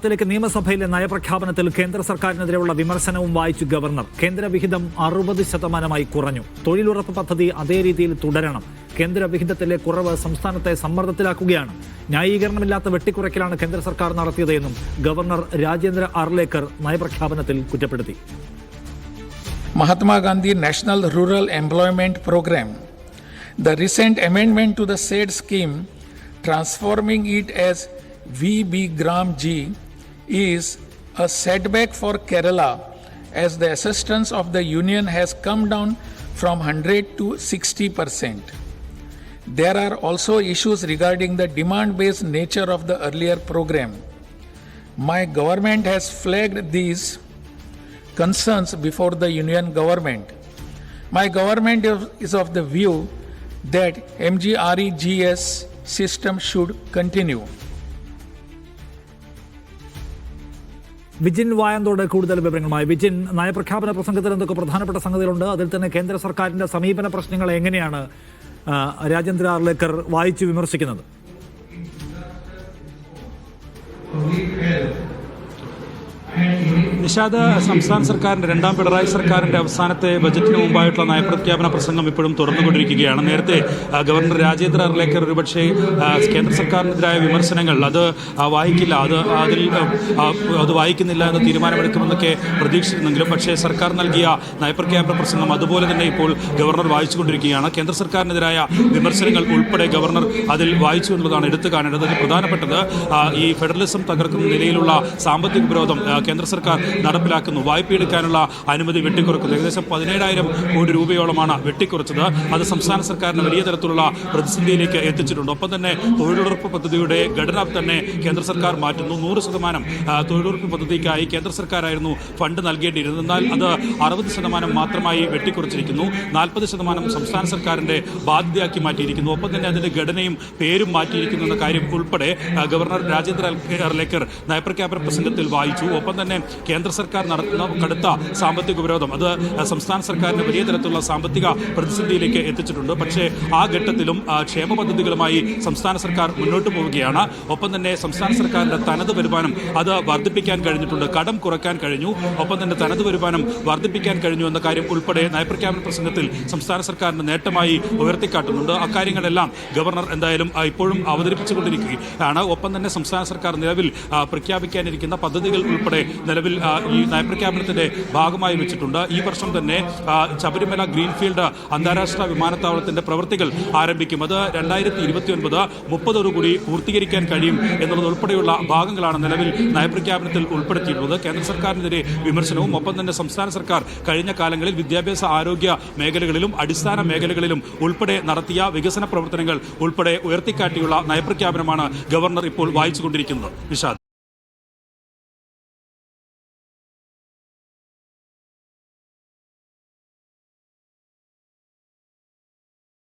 ത്തിലേക്ക് നിയമസഭയിലെ നയപ്രഖ്യാപനത്തിൽ കേന്ദ്ര സർക്കാരിനെതിരെയുള്ള വിമർശനവും വായിച്ചു ഗവർണർ. കേന്ദ്രവിഹിതം 60% കുറഞ്ഞു. തൊഴിലുറപ്പ് പദ്ധതി അതേ രീതിയിൽ തുടരണം. കേന്ദ്രവിഹിതത്തിലെ കുറവ് സംസ്ഥാനത്തെ സമ്മർദ്ദത്തിലാക്കുകയാണ്. ന്യായീകരണമില്ലാത്ത വെട്ടിക്കുറയ്ക്കലാണ് കേന്ദ്ര സർക്കാർ നടത്തിയതെന്നും ഗവർണർ രാജേന്ദ്ര അർലേക്കർ നയപ്രഖ്യാപനത്തിൽ കുറ്റപ്പെടുത്തി. Mahatma Gandhi National Rural Employment Program. The recent amendment to the said scheme, transforming it as VB Gram G, is a setback for Kerala as the assistance of the union has come down from 100 to 60%. There are also issues regarding the demand-based nature of the earlier program. My government has flagged these concerns before the union government. My government is of the view that MGREGS system should continue. Vijin Vayanthode കൂടുതൽ വിവരങ്ങളുമായി. വിജിൻ, നയപ്രഖ്യാപന പ്രസംഗത്തിൽ എന്തൊക്കെ പ്രധാനപ്പെട്ട സംഗതികളുണ്ട്? അതിൽ തന്നെ കേന്ദ്ര സർക്കാരിന്റെ സമീപന പ്രശ്നങ്ങൾ എങ്ങനെയാണ് രാജേന്ദ്ര അർലേക്കർ വായിച്ചു വിമർശിക്കുന്നത്? നിഷാദ്, സംസ്ഥാന സർക്കാരിന്റെ രണ്ടാം പിണറായി സർക്കാരിന്റെ അവസാനത്തെ ബജറ്റിന് മുമ്പായിട്ടുള്ള നയപ്രഖ്യാപന പ്രസംഗം ഇപ്പോഴും തുറന്നുകൊണ്ടിരിക്കുകയാണ്. നേരത്തെ ഗവർണർ രാജേന്ദ്ര അർലേക്കർ ഒരുപക്ഷെ കേന്ദ്ര സർക്കാരിനെതിരായ വിമർശനങ്ങൾ അത് വായിക്കില്ല, അത് വായിക്കുന്നില്ല എന്ന് തീരുമാനമെടുക്കുമെന്നൊക്കെ പ്രതീക്ഷിച്ചിരുന്നെങ്കിലും പക്ഷേ സർക്കാർ നൽകിയ നയപ്രഖ്യാപന പ്രസംഗം അതുപോലെ തന്നെ ഇപ്പോൾ ഗവർണർ വായിച്ചുകൊണ്ടിരിക്കുകയാണ്. കേന്ദ്ര സർക്കാരിനെതിരായ വിമർശനങ്ങൾ ഉൾപ്പെടെ ഗവർണർ അതിൽ വായിച്ചു എന്നുള്ളതാണ് എടുത്തു കാണേണ്ടത്. അതിൽ പ്രധാനപ്പെട്ടത് ഈ ഫെഡറലിസം തകർക്കുന്ന നിലയിലുള്ള സാമ്പത്തിക ഉപരോധം കേന്ദ്ര സർക്കാർ നടപ്പിലാക്കുന്നു. വായ്പയെടുക്കാനുള്ള അനുമതി വെട്ടിക്കുറക്കുന്നു. ഏകദേശം 17,000 കോടി രൂപയോളമാണ് വെട്ടിക്കുറച്ചത്. അത് സംസ്ഥാന സർക്കാരിന് വലിയ തരത്തിലുള്ള പ്രതിസന്ധിയിലേക്ക് എത്തിച്ചിട്ടുണ്ട്. ഒപ്പം തന്നെ തൊഴിലുറപ്പ് പദ്ധതിയുടെ ഘടന തന്നെ കേന്ദ്ര സർക്കാർ മാറ്റുന്നു. 100% തൊഴിലുറപ്പ് പദ്ധതിക്കായി കേന്ദ്ര സർക്കാരായിരുന്നു ഫണ്ട് നൽകേണ്ടിയിരുന്നത്. എന്നാൽ അത് 60% മാത്രമായി വെട്ടിക്കുറച്ചിരിക്കുന്നു. 40% സംസ്ഥാന സർക്കാരിന്റെ ബാധ്യതയാക്കി മാറ്റിയിരിക്കുന്നു. ഒപ്പം തന്നെ അതിന്റെ ഘടനയും പേരും മാറ്റിയിരിക്കുന്നു എന്ന കാര്യം ഉൾപ്പെടെ ഗവർണർ രാജേന്ദ്ര അർലേക്കർ നയപ്രഖ്യാപന പ്രസംഗത്തിൽ വായിച്ചു. ഒപ്പം തന്നെ കേന്ദ്ര സർക്കാർ നടത്തുന്ന കടുത്ത സാമ്പത്തിക ഉപരോധം അത് സംസ്ഥാന സർക്കാരിന് വലിയ തരത്തിലുള്ള സാമ്പത്തിക പ്രതിസന്ധിയിലേക്ക് എത്തിച്ചിട്ടുണ്ട്. പക്ഷേ ആ ഘട്ടത്തിലും ക്ഷേമ പദ്ധതികളുമായി സംസ്ഥാന സർക്കാർ മുന്നോട്ട് പോവുകയാണ്. ഒപ്പം തന്നെ സംസ്ഥാന സർക്കാരിന്റെ തനത് വരുമാനം അത് വർദ്ധിപ്പിക്കാൻ കഴിഞ്ഞിട്ടുണ്ട്. കടം കുറയ്ക്കാൻ കഴിഞ്ഞു. ഒപ്പം തന്നെ തനത് വരുമാനം വർദ്ധിപ്പിക്കാൻ കഴിഞ്ഞു എന്ന കാര്യം ഉൾപ്പെടെ നയപ്രഖ്യാപന പ്രസംഗത്തിൽ സംസ്ഥാന സർക്കാരിന്റെ നേട്ടമായി ഉയർത്തിക്കാട്ടുന്നുണ്ട്. അക്കാര്യങ്ങളെല്ലാം ഗവർണർ എന്തായാലും ഇപ്പോഴും അവതരിപ്പിച്ചുകൊണ്ടിരിക്കുകയാണ്. ഒപ്പം തന്നെ സംസ്ഥാന സർക്കാർ നിലവിൽ പ്രഖ്യാപിക്കാനിരിക്കുന്ന പദ്ധതികൾ ഉൾപ്പെടെ നിലവിൽ ഈ നയപ്രഖ്യാപനത്തിന്റെ ഭാഗമായി വെച്ചിട്ടുണ്ട്. ഈ വർഷം തന്നെ ശബരിമല ഗ്രീൻഫീൽഡ് അന്താരാഷ്ട്ര വിമാനത്താവളത്തിന്റെ പ്രവൃത്തികൾ ആരംഭിക്കും. അത് 2029-30 കൂടി പൂർത്തീകരിക്കാൻ കഴിയും എന്നുള്ളതുൾപ്പെടെയുള്ള ഭാഗങ്ങളാണ് നിലവിൽ നയപ്രഖ്യാപനത്തിൽ ഉൾപ്പെടുത്തിയിട്ടുള്ളത്. കേന്ദ്ര സർക്കാരിനെതിരെ വിമർശനവും ഒപ്പം തന്നെ സംസ്ഥാന സർക്കാർ കഴിഞ്ഞ കാലങ്ങളിൽ വിദ്യാഭ്യാസ ആരോഗ്യ മേഖലകളിലും അടിസ്ഥാന മേഖലകളിലും ഉൾപ്പെടെ നടത്തിയ വികസന പ്രവർത്തനങ്ങൾ ഉൾപ്പെടെ ഉയർത്തിക്കാട്ടിയുള്ള നയപ്രഖ്യാപനമാണ് ഗവർണർ ഇപ്പോൾ വായിച്ചുകൊണ്ടിരിക്കുന്നത്. നിഷാദ്.